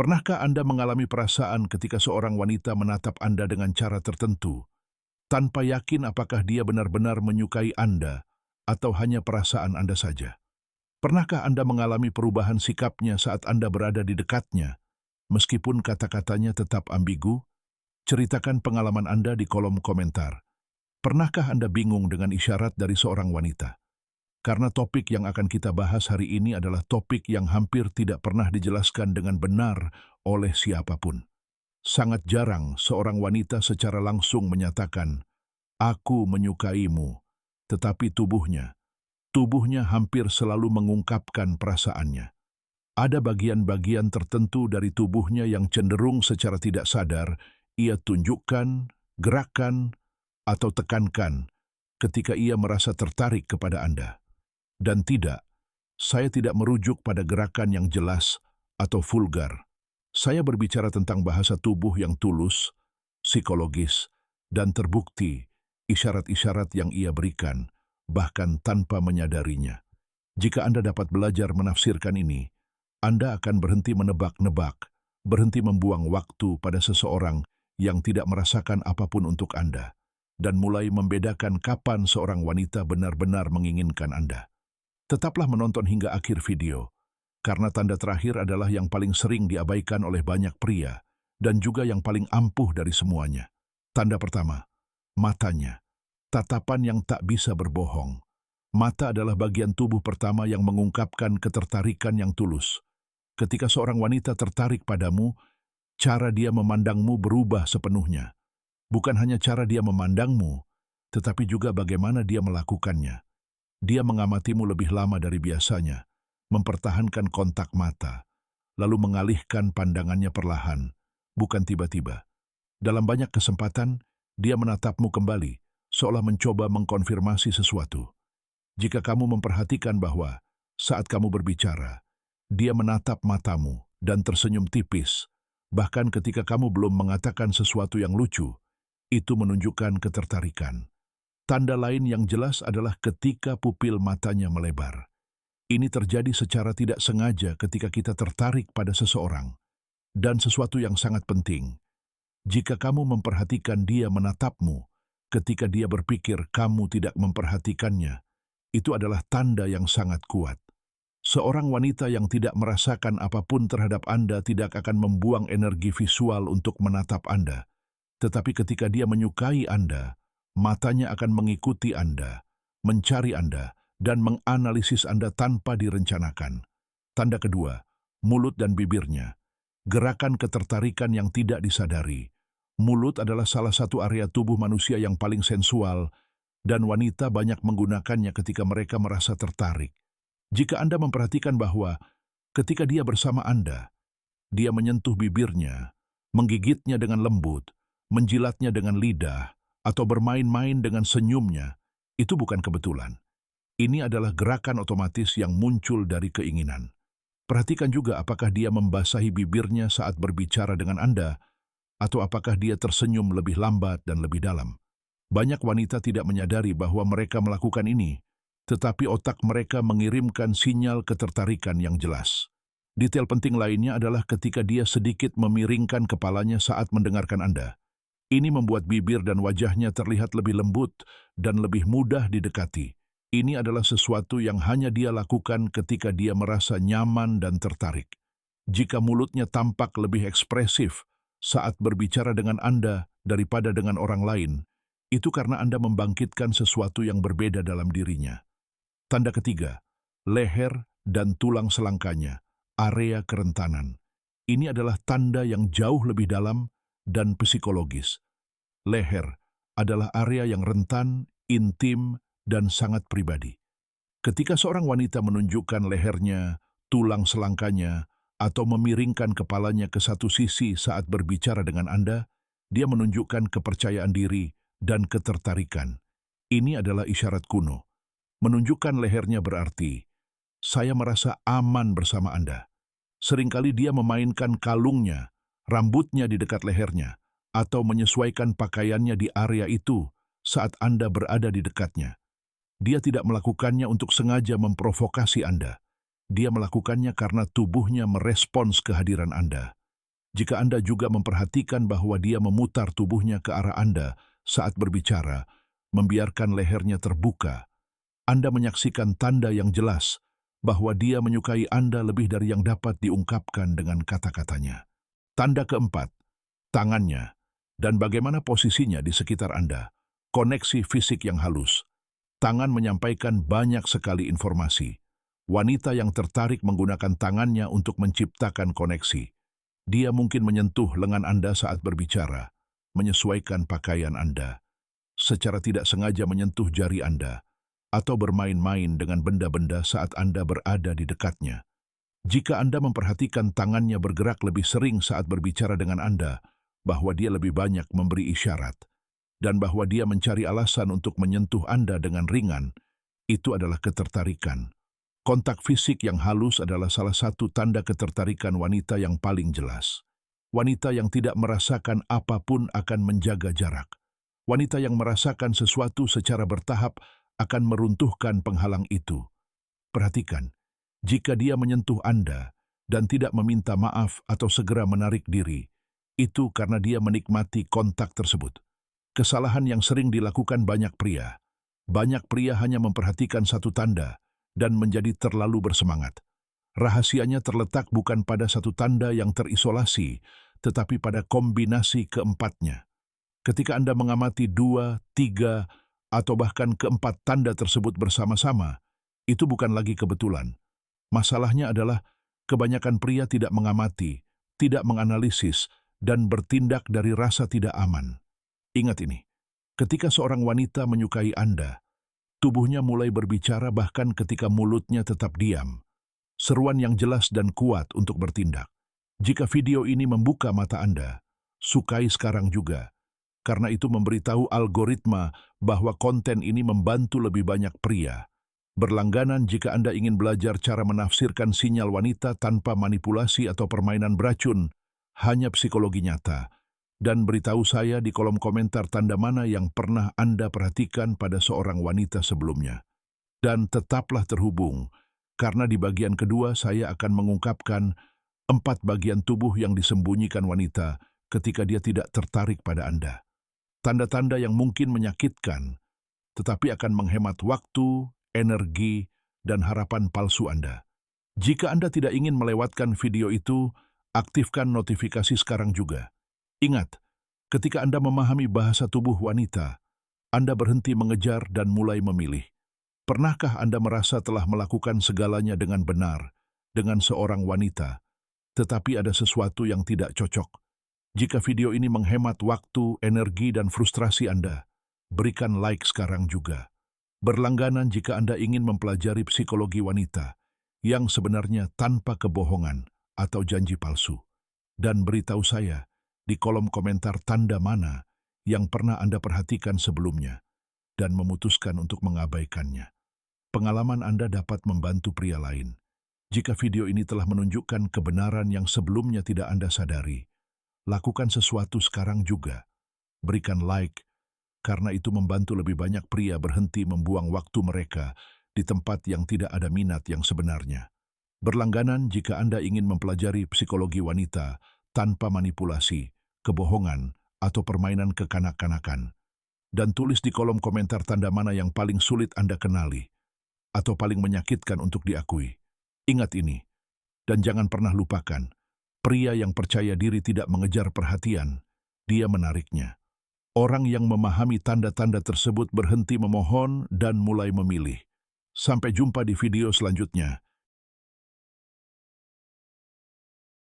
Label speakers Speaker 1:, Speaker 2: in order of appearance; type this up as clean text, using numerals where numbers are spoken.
Speaker 1: Pernahkah Anda mengalami perasaan ketika seorang wanita menatap Anda dengan cara tertentu, tanpa yakin apakah dia benar-benar menyukai Anda atau hanya perasaan Anda saja? Pernahkah Anda mengalami perubahan sikapnya saat Anda berada di dekatnya, meskipun kata-katanya tetap ambigu? Ceritakan pengalaman Anda di kolom komentar. Pernahkah Anda bingung dengan isyarat dari seorang wanita? Karena topik yang akan kita bahas hari ini adalah topik yang hampir tidak pernah dijelaskan dengan benar oleh siapapun. Sangat jarang seorang wanita secara langsung menyatakan, "Aku menyukaimu," tetapi tubuhnya hampir selalu mengungkapkan perasaannya. Ada bagian-bagian tertentu dari tubuhnya yang cenderung secara tidak sadar ia tunjukkan, gerakan, atau tekankan ketika ia merasa tertarik kepada Anda. Dan tidak, saya tidak merujuk pada gerakan yang jelas atau vulgar. Saya berbicara tentang bahasa tubuh yang tulus, psikologis, dan terbukti isyarat-isyarat yang ia berikan, bahkan tanpa menyadarinya. Jika Anda dapat belajar menafsirkan ini, Anda akan berhenti menebak-nebak, berhenti membuang waktu pada seseorang yang tidak merasakan apapun untuk Anda, dan mulai membedakan kapan seorang wanita benar-benar menginginkan Anda. Tetaplah menonton hingga akhir video, karena tanda terakhir adalah yang paling sering diabaikan oleh banyak pria, dan juga yang paling ampuh dari semuanya. Tanda pertama, matanya. Tatapan yang tak bisa berbohong. Mata adalah bagian tubuh pertama yang mengungkapkan ketertarikan yang tulus. Ketika seorang wanita tertarik padamu, cara dia memandangmu berubah sepenuhnya. Bukan hanya cara dia memandangmu, tetapi juga bagaimana dia melakukannya. Dia mengamatimu lebih lama dari biasanya, mempertahankan kontak mata, lalu mengalihkan pandangannya perlahan, bukan tiba-tiba. Dalam banyak kesempatan, dia menatapmu kembali, seolah mencoba mengkonfirmasi sesuatu. Jika kamu memperhatikan bahwa saat kamu berbicara, dia menatap matamu dan tersenyum tipis, bahkan ketika kamu belum mengatakan sesuatu yang lucu, itu menunjukkan ketertarikan. Tanda lain yang jelas adalah ketika pupil matanya melebar. Ini terjadi secara tidak sengaja ketika kita tertarik pada seseorang. Dan sesuatu yang sangat penting, jika kamu memperhatikan dia menatapmu, ketika dia berpikir kamu tidak memperhatikannya, itu adalah tanda yang sangat kuat. Seorang wanita yang tidak merasakan apapun terhadap Anda tidak akan membuang energi visual untuk menatap Anda. Tetapi ketika dia menyukai Anda, matanya akan mengikuti Anda, mencari Anda, dan menganalisis Anda tanpa direncanakan. Tanda kedua, mulut dan bibirnya. Gerakan ketertarikan yang tidak disadari. Mulut adalah salah satu area tubuh manusia yang paling sensual, dan wanita banyak menggunakannya ketika mereka merasa tertarik. Jika Anda memperhatikan bahwa ketika dia bersama Anda, dia menyentuh bibirnya, menggigitnya dengan lembut, menjilatnya dengan lidah, atau bermain-main dengan senyumnya, itu bukan kebetulan. Ini adalah gerakan otomatis yang muncul dari keinginan. Perhatikan juga apakah dia membasahi bibirnya saat berbicara dengan Anda, atau apakah dia tersenyum lebih lambat dan lebih dalam. Banyak wanita tidak menyadari bahwa mereka melakukan ini, tetapi otak mereka mengirimkan sinyal ketertarikan yang jelas. Detail penting lainnya adalah ketika dia sedikit memiringkan kepalanya saat mendengarkan Anda. Ini membuat bibir dan wajahnya terlihat lebih lembut dan lebih mudah didekati. Ini adalah sesuatu yang hanya dia lakukan ketika dia merasa nyaman dan tertarik. Jika mulutnya tampak lebih ekspresif saat berbicara dengan Anda daripada dengan orang lain, itu karena Anda membangkitkan sesuatu yang berbeda dalam dirinya. Tanda ketiga, leher dan tulang selangkanya, area kerentanan. Ini adalah tanda yang jauh lebih dalam dan psikologis. Leher adalah area yang rentan, intim, dan sangat pribadi. Ketika seorang wanita menunjukkan lehernya, tulang selangkanya, atau memiringkan kepalanya ke satu sisi saat berbicara dengan Anda, dia menunjukkan kepercayaan diri dan ketertarikan. Ini adalah isyarat kuno. Menunjukkan lehernya berarti, saya merasa aman bersama Anda. Seringkali dia memainkan kalungnya, rambutnya di dekat lehernya, atau menyesuaikan pakaiannya di area itu saat Anda berada di dekatnya. Dia tidak melakukannya untuk sengaja memprovokasi Anda. Dia melakukannya karena tubuhnya merespons kehadiran Anda. Jika Anda juga memperhatikan bahwa dia memutar tubuhnya ke arah Anda saat berbicara, membiarkan lehernya terbuka, Anda menyaksikan tanda yang jelas bahwa dia menyukai Anda lebih dari yang dapat diungkapkan dengan kata-katanya. Tanda keempat, tangannya, dan bagaimana posisinya di sekitar Anda. Koneksi fisik yang halus. Tangan menyampaikan banyak sekali informasi. Wanita yang tertarik menggunakan tangannya untuk menciptakan koneksi. Dia mungkin menyentuh lengan Anda saat berbicara, menyesuaikan pakaian Anda, secara tidak sengaja menyentuh jari Anda, atau bermain-main dengan benda-benda saat Anda berada di dekatnya. Jika Anda memperhatikan tangannya bergerak lebih sering saat berbicara dengan Anda, bahwa dia lebih banyak memberi isyarat, dan bahwa dia mencari alasan untuk menyentuh Anda dengan ringan, itu adalah ketertarikan. Kontak fisik yang halus adalah salah satu tanda ketertarikan wanita yang paling jelas. Wanita yang tidak merasakan apapun akan menjaga jarak. Wanita yang merasakan sesuatu secara bertahap akan meruntuhkan penghalang itu. Perhatikan, jika dia menyentuh Anda dan tidak meminta maaf atau segera menarik diri, itu karena dia menikmati kontak tersebut. Kesalahan yang sering dilakukan banyak pria. Banyak pria hanya memperhatikan satu tanda dan menjadi terlalu bersemangat. Rahasianya terletak bukan pada satu tanda yang terisolasi, tetapi pada kombinasi keempatnya. Ketika Anda mengamati 2, 3, atau bahkan keempat tanda tersebut bersama-sama, itu bukan lagi kebetulan. Masalahnya adalah kebanyakan pria tidak mengamati, tidak menganalisis, dan bertindak dari rasa tidak aman. Ingat ini, ketika seorang wanita menyukai Anda, tubuhnya mulai berbicara bahkan ketika mulutnya tetap diam. Seruan yang jelas dan kuat untuk bertindak. Jika video ini membuka mata Anda, sukai sekarang juga. Karena itu memberitahu algoritma bahwa konten ini membantu lebih banyak pria. Berlangganan jika Anda ingin belajar cara menafsirkan sinyal wanita tanpa manipulasi atau permainan beracun, hanya psikologi nyata. Dan beritahu saya di kolom komentar tanda mana yang pernah Anda perhatikan pada seorang wanita sebelumnya. Dan tetaplah terhubung, karena di bagian kedua saya akan mengungkapkan 4 bagian tubuh yang disembunyikan wanita ketika dia tidak tertarik pada Anda. Tanda-tanda yang mungkin menyakitkan, tetapi akan menghemat waktu, energi, dan harapan palsu Anda. Jika Anda tidak ingin melewatkan video itu, aktifkan notifikasi sekarang juga. Ingat, ketika Anda memahami bahasa tubuh wanita, Anda berhenti mengejar dan mulai memilih. Pernahkah Anda merasa telah melakukan segalanya dengan benar, dengan seorang wanita, tetapi ada sesuatu yang tidak cocok? Jika video ini menghemat waktu, energi, dan frustrasi Anda, berikan like sekarang juga. Berlangganan jika Anda ingin mempelajari psikologi wanita, yang sebenarnya tanpa kebohongan atau janji palsu. Dan beritahu saya, di kolom komentar tanda mana yang pernah Anda perhatikan sebelumnya dan memutuskan untuk mengabaikannya. Pengalaman Anda dapat membantu pria lain. Jika video ini telah menunjukkan kebenaran yang sebelumnya tidak Anda sadari, lakukan sesuatu sekarang juga. Berikan like, karena itu membantu lebih banyak pria berhenti membuang waktu mereka di tempat yang tidak ada minat yang sebenarnya. Berlangganan jika Anda ingin mempelajari psikologi wanita tanpa manipulasi, kebohongan, atau permainan kekanak-kanakan. Dan tulis di kolom komentar tanda mana yang paling sulit Anda kenali, atau paling menyakitkan untuk diakui. Ingat ini, dan jangan pernah lupakan, pria yang percaya diri tidak mengejar perhatian, dia menariknya. Orang yang memahami tanda-tanda tersebut berhenti memohon dan mulai memilih. Sampai jumpa di video selanjutnya.